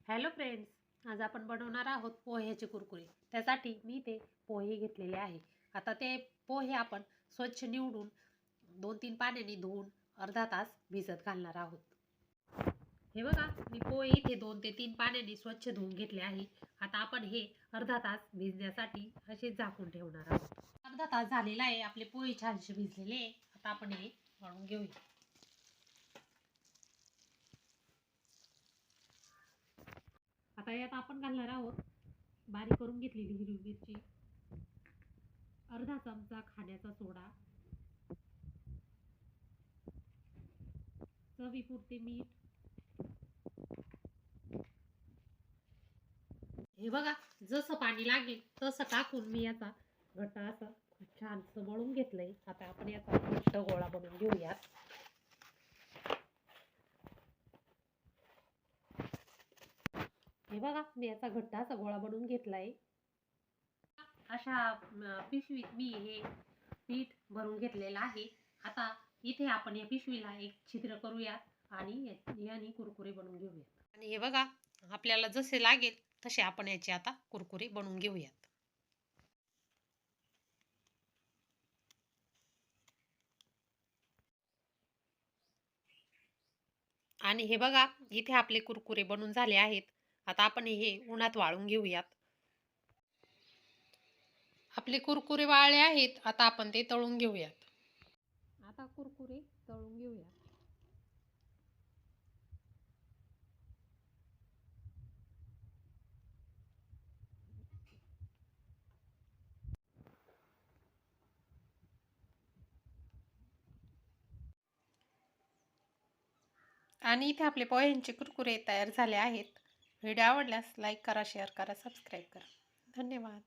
Hello friends, आज आपण बनवणार आहोत पोह्याचे कुरकुरे. त्यासाठी मी ते पोहे घेतलेले आहे. आता ते पोहे आपण स्वच्छ निवडून 2-3 पाण्याने धुवून अर्धा तास भिजत घालणार आहोत. हे बघा, मी पोहे इथे 2 ते 3 पाण्याने स्वच्छ धुवून घेतले आहे. आता आपण हे अर्धा तास भिजण्यासाठी असे झाकून ठेवणार आहोत. अर्धा तास झालेला आहे, आपले पोहे छानसे भिजलेले आहे. आता आपण हे वाळून घेऊया. आता यात आपण घालणार आहोत बारीक करून घेतलेली हिरवी मिरची, अर्धा चमचा खाण्याचा सोडा, चवीपुरते मीठ. हे बघा, जसं पाणी लागेल तसं टाकून मी याचा घट्ट असं छान मळून घेतलंय. आता आपण याचा घट्ट गोळा बनवून घेऊयात. हे बघा, मी याचा घट्ट असा गोळा बनवून घेतलाय. अशा पिशवीत मी हे पीठ भरून घेतलेलं आहे. आता इथे आपण या पिशवीला एक छिद्र करूयात आणि याने कुरकुरे बनवून घेऊयात. आणि हे बघा, आपल्याला जसे लागेल तसे आपण याचे आता कुरकुरे बनवून घेऊयात. आणि हे बघा, इथे आपले कुरकुरे बनून झाले आहेत. आता आपण हे उन्हात वाळून घेऊयात. आपले कुरकुरे वाळले आहेत. आता आपण ते तळून घेऊयात. आता कुरकुरे तळून घेऊयात. आणि इथे आपले पोह्यांचे कुरकुरे तयार झाले आहेत. व्हिडिओ आवडल्यास लाईक करा, शेअर करा, सबस्क्राईब करा. धन्यवाद.